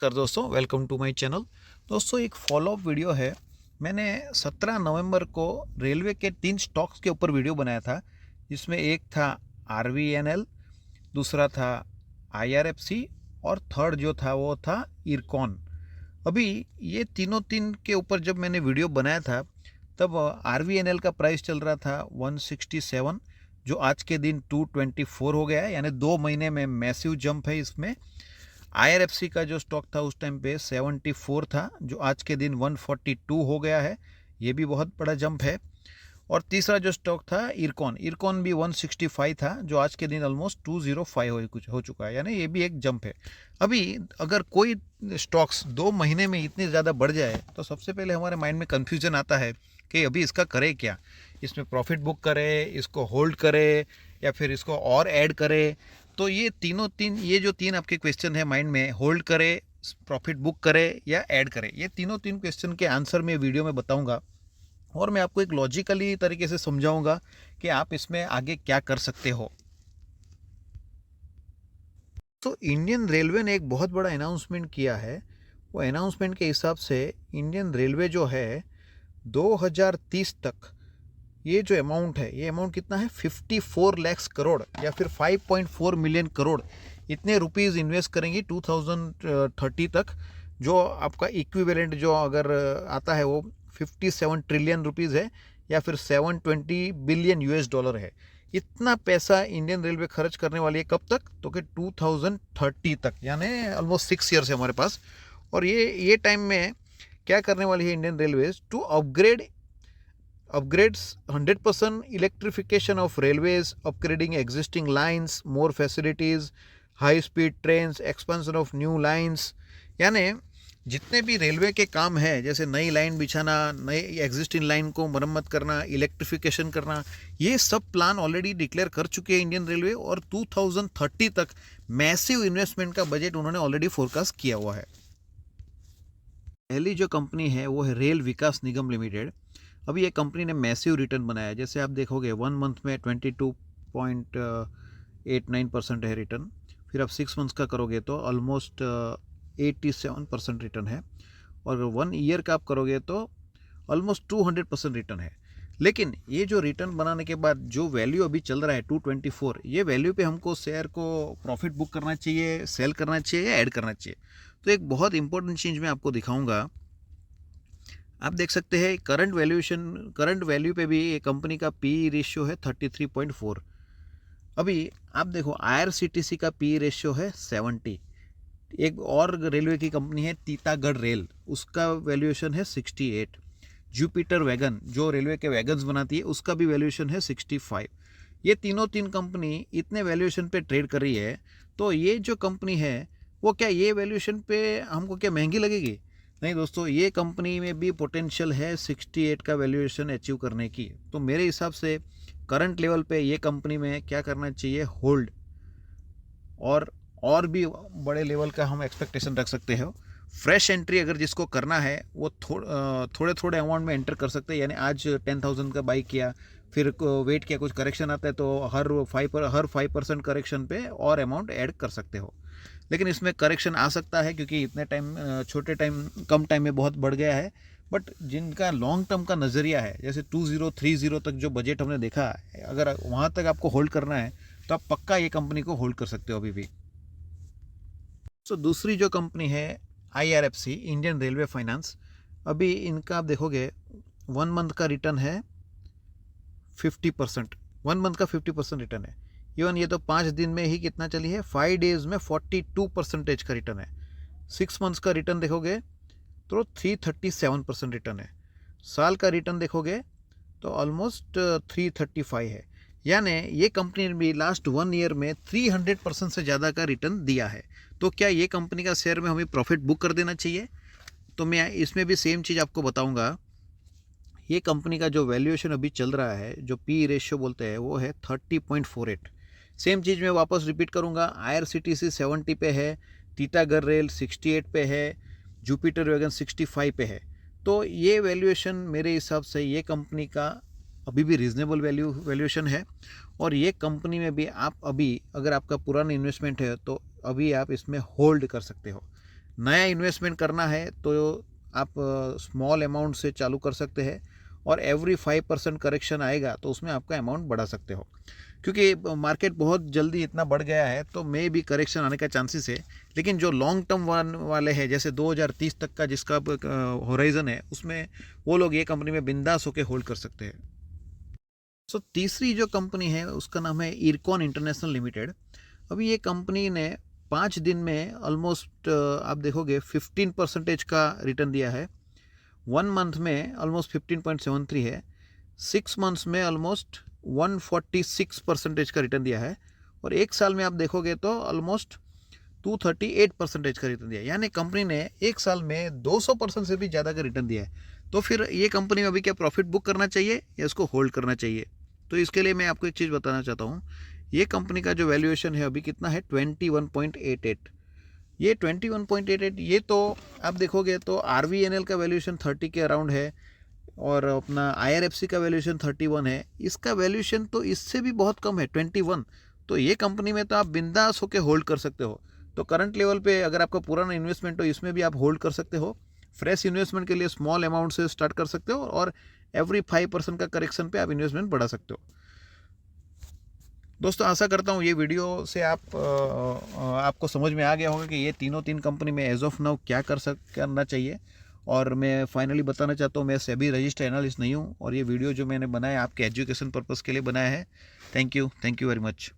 नमस्कार दोस्तों, welcome to my channel. दोस्तों, एक फॉलोअप वीडियो है। मैंने 17 नवंबर को रेलवे के 3 स्टॉक्स के ऊपर वीडियो बनाया था, जिसमें एक था आरवीएनएल, दूसरा था आईआरएफसी और थर्ड जो था वो था इरकॉन। अभी ये तीन के ऊपर जब मैंने वीडियो बनाया था, तब आरवीएनएल का प्राइस चल रहा था 167, जो आज के दिन 224 हो गया है, यानी 2 महीने में मैसिव जंप है इसमें। आईआरएफसी का जो स्टॉक था उस टाइम पे 74 था, जो आज के दिन 142 हो गया है। ये भी बहुत बड़ा जंप है। और तीसरा जो स्टॉक था इरकॉन, इरकॉन भी 165 था, जो आज के दिन ऑलमोस्ट 205 हो चुका है, यानी ये भी एक जंप है। अभी अगर कोई स्टॉक्स 2 महीने में इतनी ज़्यादा बढ़ जाए तो सबसे पहले हमारे माइंड में कन्फ्यूजन आता है कि अभी इसका करे क्या। इसमें प्रॉफिट बुक करे, इसको होल्ड करे, या फिर इसको और ऐड करे। तो ये जो तीन आपके क्वेश्चन है माइंड में, होल्ड करे, प्रॉफिट बुक करे या ऐड करे, ये तीन क्वेश्चन के आंसर मैं वीडियो में बताऊंगा। और मैं आपको एक लॉजिकली तरीके से समझाऊंगा कि आप इसमें आगे क्या कर सकते हो। तो इंडियन रेलवे ने एक बहुत बड़ा अनाउंसमेंट किया है। वो अनाउंसमेंट के हिसाब से इंडियन रेलवे जो है 2030 तक ये जो अमाउंट है, ये अमाउंट कितना है, 54 लाख करोड़ या फिर 5.4 मिलियन करोड़, इतने रुपीस इन्वेस्ट करेंगी 2030 तक। जो आपका इक्विवेलेंट जो अगर आता है वो 57 ट्रिलियन रुपीस है, या फिर 720 बिलियन यूएस डॉलर है। इतना पैसा इंडियन रेलवे खर्च करने वाली है, कब तक, तो कि 2030 तक, यानी ऑलमोस्ट 6 ईयर्स है हमारे पास। और ये टाइम में क्या करने वाली है Indian railway, to upgrades 100% electrification of railways, upgrading existing lines, more facilities, high speed trains, expansion of new lines। यानी जितने भी रेलवे के काम है, जैसे नई लाइन बिछाना, नई एग्जिस्टिंग लाइन को मरम्मत करना, इलेक्ट्रिफिकेशन करना, ये सब प्लान ऑलरेडी डिक्लेयर कर चुके हैं इंडियन रेलवे। और 2030 तक मैसिव इन्वेस्टमेंट का बजट उन्होंने ऑलरेडी फोरकास्ट किया हुआ है। पहली जो कंपनी है वो है रेल विकास निगम लिमिटेड। अभी ये कंपनी ने मैसिव रिटर्न बनाया, जैसे आप देखोगे 1 मंथ में 22.89% है रिटर्न। फिर आप 6 मंथ्स का करोगे तो ऑलमोस्ट 87% रिटर्न है। और 1 ईयर का आप करोगे तो ऑलमोस्ट 200% रिटर्न है। लेकिन ये जो रिटर्न बनाने के बाद जो वैल्यू अभी चल रहा है 224, ये वैल्यू पे हमको शेयर को प्रॉफिट बुक करना चाहिए, सेल करना चाहिए या ऐड करना चाहिए। तो एक बहुत इंपॉर्टेंट चीज़ मैं आपको दिखाऊंगा। आप देख सकते हैं करंट वैल्यू पे भी ये कंपनी का पी रेशियो है 33.4। अभी आप देखो आईआरसीटीसी का पी रेशियो है 70। एक और रेलवे की कंपनी है तीतागढ़ रेल, उसका वैल्यूएशन है 68। जुपिटर वैगन जो रेलवे के वैगन्स बनाती है, उसका भी वैल्यूएशन है 65। ये तीन कंपनी इतने वैल्यूएशन पे ट्रेड कर रही है। तो ये जो कंपनी है वो क्या ये वैल्यूएशन पे हमको क्या महंगी लगेगी? नहीं दोस्तों, ये कंपनी में भी पोटेंशियल है 68 का वैल्यूएशन अचीव करने की। तो मेरे हिसाब से करंट लेवल पे ये कंपनी में क्या करना चाहिए, होल्ड। और भी बड़े लेवल का हम एक्सपेक्टेशन रख सकते हैं। फ्रेश एंट्री अगर जिसको करना है वो थोड़े थोड़े अमाउंट में एंटर कर सकते हैं। यानी आज 10,000 का बाई किया, फिर वेट किया, कुछ करेक्शन आता है तो हर 5% करेक्शन पे और अमाउंट ऐड कर सकते हो। लेकिन इसमें करेक्शन आ सकता है क्योंकि इतने कम टाइम में बहुत बढ़ गया है। बट जिनका लॉन्ग टर्म का नज़रिया है, जैसे 2030 तक जो बजट हमने देखा है, अगर वहाँ तक आपको होल्ड करना है तो आप पक्का ये कंपनी को होल्ड कर सकते हो अभी भी। तो दूसरी जो कंपनी है आईआरएफसी, इंडियन रेलवे फाइनेंस। अभी इनका आप देखोगे 1 मंथ का रिटर्न है 50%। 1 मंथ का 50% रिटर्न है। इवन ये तो 5 दिन में ही कितना चली है, 5 डेज में 42% का रिटर्न है। 6 मंथ्स का रिटर्न देखोगे तो 337% रिटर्न है। साल का रिटर्न देखोगे तो ऑलमोस्ट 335 है। यानी ये कंपनी ने भी लास्ट 1 ईयर में 300% से ज़्यादा का रिटर्न दिया है। तो क्या ये कंपनी का शेयर में हमें प्रॉफिट बुक कर देना चाहिए? तो मैं इसमें भी सेम चीज़ आपको बताऊंगा। ये कंपनी का जो वैल्यूएशन अभी चल रहा है, जो पी रेशियो बोलते हैं, वो है 30.48। सेम चीज़ मैं वापस रिपीट करूंगा। आईआरसीटीसी 70 पे है, तीतागढ़ रेल 68 पे है, जुपिटर वैगन 65 पे है। तो ये वैल्यूएशन मेरे हिसाब से ये कंपनी का अभी भी रीज़नेबल वैल्यूएशन है। और ये कंपनी में भी आप अभी अगर आपका पुराना इन्वेस्टमेंट है तो अभी आप इसमें होल्ड कर सकते हो। नया इन्वेस्टमेंट करना है तो आप स्मॉल अमाउंट से चालू कर सकते हैं और एवरी 5% करेक्शन आएगा तो उसमें आपका अमाउंट बढ़ा सकते हो, क्योंकि मार्केट बहुत जल्दी इतना बढ़ गया है तो मे भी करेक्शन आने का चांसेस है। लेकिन जो लॉन्ग टर्म वाले हैं, जैसे 2030 तक का जिसका होराइजन है, उसमें वो लोग ये कंपनी में बिंदास होकर होल्ड कर सकते हैं। सो तीसरी जो कंपनी है उसका नाम है इरकॉन इंटरनेशनल लिमिटेड। अभी ये कंपनी ने 5 दिन में ऑलमोस्ट आप देखोगे 15% का रिटर्न दिया है। 1 मंथ में ऑलमोस्ट 15.73 है। 6 मंथ्स में ऑलमोस्ट 146% का रिटर्न दिया है। और एक साल में आप देखोगे तो ऑलमोस्ट 238% का रिटर्न दिया है। यानी कंपनी ने एक साल में 200% से भी ज़्यादा का रिटर्न दिया है। तो फिर ये कंपनी में अभी क्या प्रॉफिट बुक करना चाहिए या इसको होल्ड करना चाहिए? तो इसके लिए मैं आपको एक चीज़ बताना चाहता हूँ। ये कंपनी का जो वैल्यूएशन है अभी कितना है, 21.88। ये 21.88, ये तो आप देखोगे तो RVNL का वैल्यूएशन 30 के अराउंड है और अपना IRFC का वैल्यूएशन 31 है। इसका वैल्यूएशन तो इससे भी बहुत कम है, 21। तो ये कंपनी में तो आप बिंदास होकर होल्ड कर सकते हो। तो करंट लेवल पे अगर आपका पुराना इन्वेस्टमेंट हो, इसमें भी आप होल्ड कर सकते हो। फ्रेश इन्वेस्टमेंट के लिए स्मॉल अमाउंट से स्टार्ट कर सकते हो और एवरी 5% का करेक्शन पे आप इन्वेस्टमेंट बढ़ा सकते हो। दोस्तों, आशा करता हूँ ये वीडियो से आपको समझ में आ गया होगा कि ये तीन कंपनी में एज ऑफ नाउ क्या करना चाहिए। और मैं फाइनली बताना चाहता हूँ, मैं सेबी रजिस्टर्ड एनालिस्ट नहीं हूँ और ये वीडियो जो मैंने बनाया आपके एजुकेशन पर्पज़ के लिए बनाया है। Thank you very much.